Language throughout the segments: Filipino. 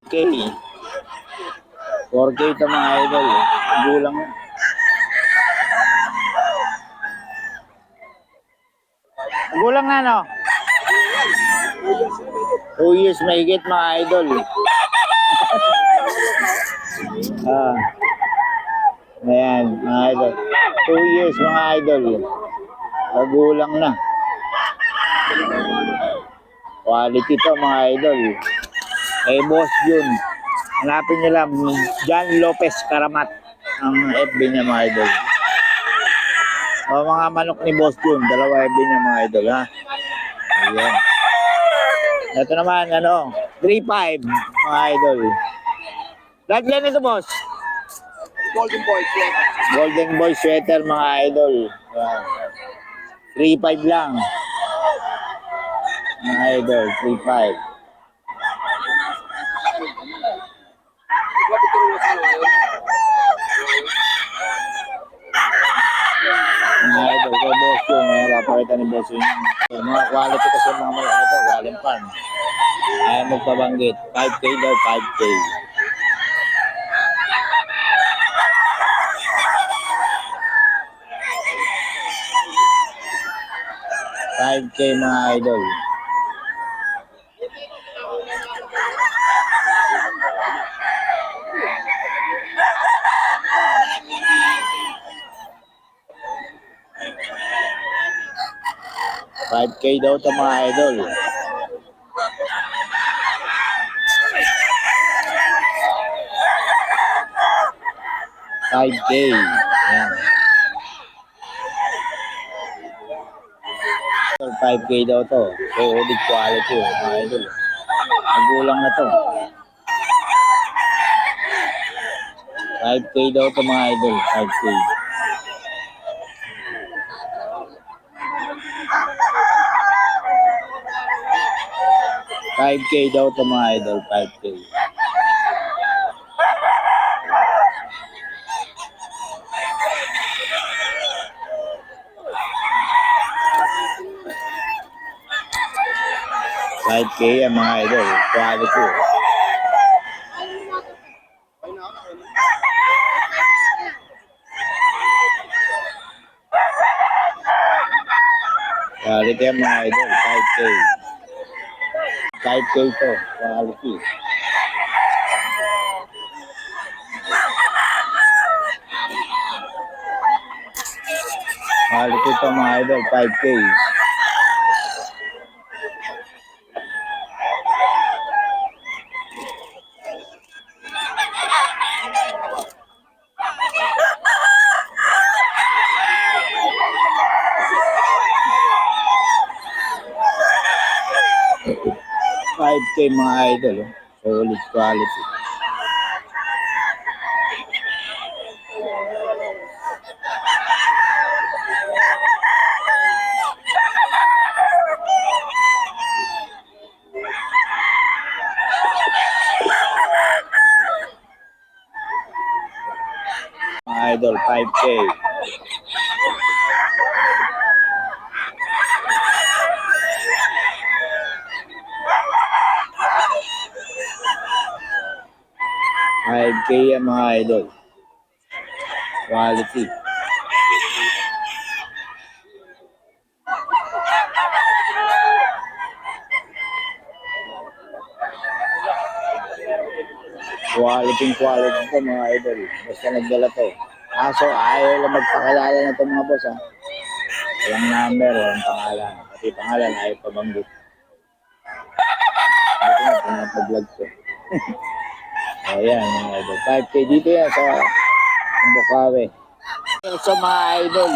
4K. 4K ito mga idol. Gulang na. Gulang na, no? 2 years mahigit mga idol. Ayan, mga idol. 2 years mga idol. Gulang na. Quality to mga idol. Boss Jun. Hanapin nyo lang. John Lopez Karamat. Ang FB niya mga idol. Mga manok ni Boss Jun. Dalawa FB niya mga idol, ha? Ayan. Ito naman, 3.5 mga idol. Lagyan ito, boss. Golden Boy sweater. Golden Boy sweater mga idol. 3.5 lang. Mga idol, 3.5. Mga idol, kay boss yung napakita ni boss yung mga quality kasi mga malaki ito, galing pan. Ayaw magpabanggit. 5K daw, 5K. 5K mga idol. $5K daw ito mga idol. $5K. Ayan. 5K daw to. So, audit quality mga idol. Nagulang na to. 5K daw to mga idol. 5K. $5K daw to mga idol. 5K. $5K ang mga idol. Quality. Quality ang mga idol. 5K. 5K to. Quality. Quality to mga idol. 5K. $5K mga idol. Solid quality. Mga idol, 5K. $5K ang mga idol. Quality. Quality to mga idol. Basta nagdala to. Ayaw lang magpakilala na to mga boss, ha. Walang number, walang pangalan. Pati pangalan ayaw pabanggit. Dito na, pinapag-vlog ko. Ayan mga idol. 5K dito yan sa Bukawi. So mga idol.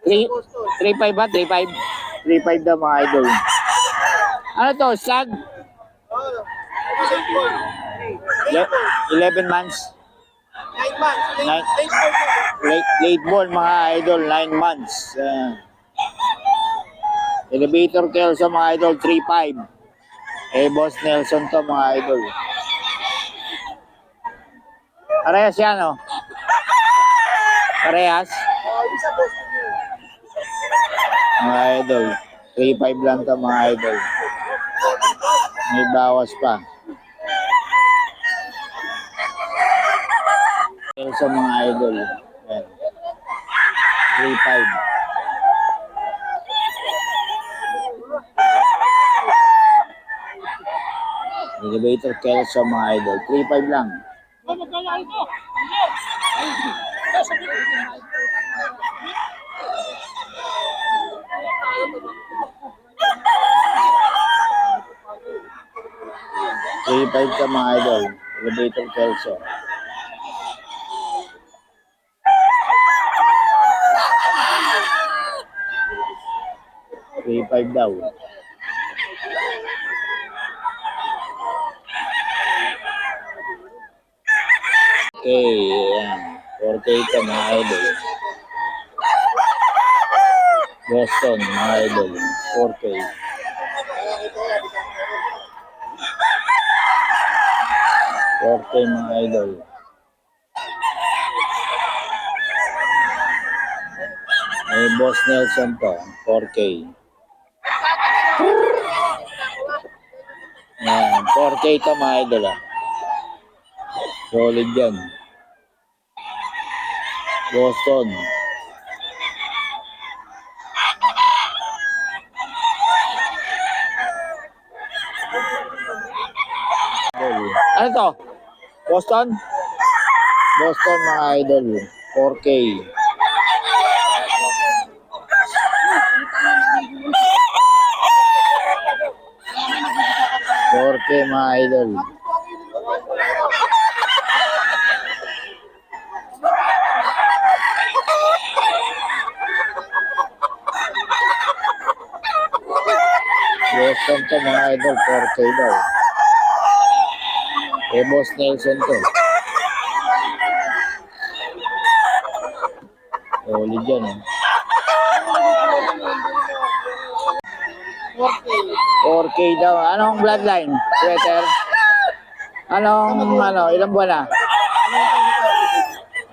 3.5 ba? 3.5? 3.5 daw mga idol. Ano to? Sag? 11 months. 9 months. Late ball mga idol. 9 months. Elevator Kelso mga idol. 3.5. Boss Nelson to mga idol. Parehas yan, no? Parehas. Mga idol. 3.5 lang to mga idol. May bawas pa. Sa mga idol. Yan. 3.5. Elevator Kelso mga idol. 3.5 lang. Three five ka mga idol. Elevator Kelso. Three five daw. Okay, yan. 4K ka mga idol. Boston mga idol. 4K. 4K mga idol. May Boss Nelson to. 4K. Yan. 4K to mga idol. Solid yan. Boston. Ano to? Boston? Boston mga idol. 4K. Mga idol. Boston to mga idol. 4K daw. Boss Nelson to. Solid yan eh. 4K daw. Anong bloodline? Sweater? Ilang buwan na?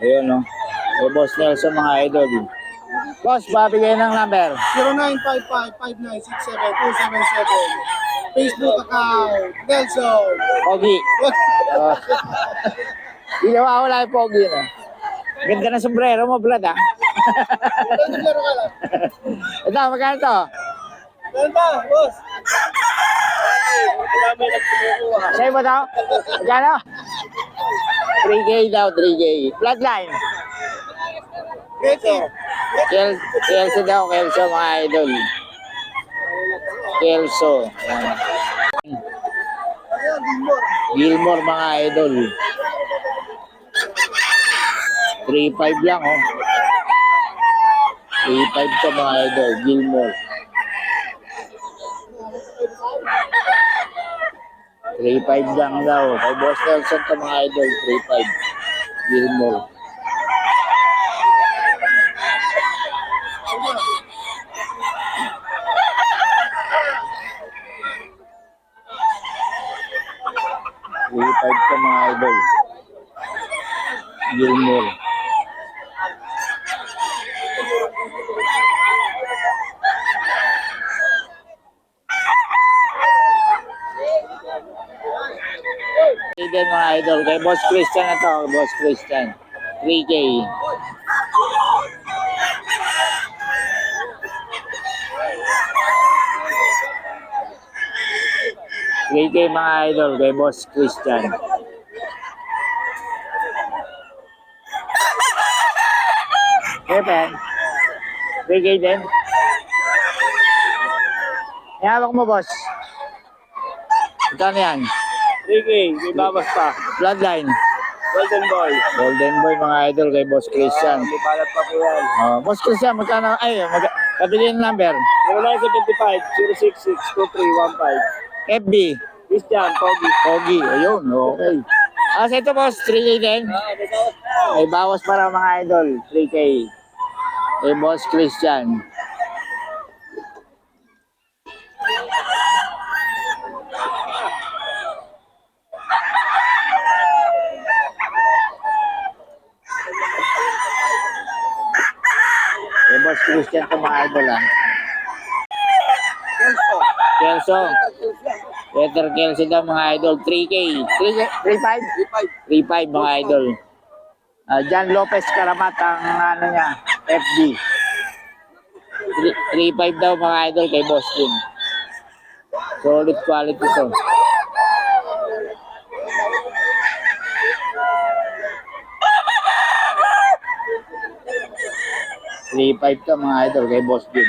Ayun no. Boss Nelson mga idol. Boss, babigay ng number. 0955-5967-277. Facebook account, Nelson. Pogi. Ginawa ko lang yung Pogi na. Ganda ng sombrero mo, Brad ah. Ito, magkano to? Meron ba, boss? Sa'yo mo to? Magkano? 3K daw, 3K. Bloodline. Kelso daw, Kelso mga idol. Kelso. Yan. Gilmore mga idol. 3.5 lang oh. 3.5 to mga idol. Gilmore. 3.5 lang daw. Kay Boss Nelson to mga idol. 3.5. Gilmore. Ka mga idol. Gilmore. Then mga idol, kay Boss Christian na to, Boss Christian. 3K. Mga idol, kay Boss Christian. Okay, pen. 3K din. Ihawak mo, boss. Ito yan. 3K, may babas pa. Bloodline. Golden Boy. Golden Boy mga idol kay Boss Christian. May balat pa po yan. Boss Christian, magkano? Pabili yung number. 0975-066-2315. FB. Christian, Pogi. Pogi. Ayun, okay. Sa ito boss, 3K din. May bawas para mga idol. 3K. Kay Boss Christian. Kay Boss Christian to mga idol ah. Kelso. Peter Kelso daw mga idol. 3K. 3.5? 3.5 mga idol. John Lopez Karamat ang ano niya, FB. 3.5 daw mga idol kay Boss Jim. Solid quality to. 3.5 to mga idol kay Boss Jim.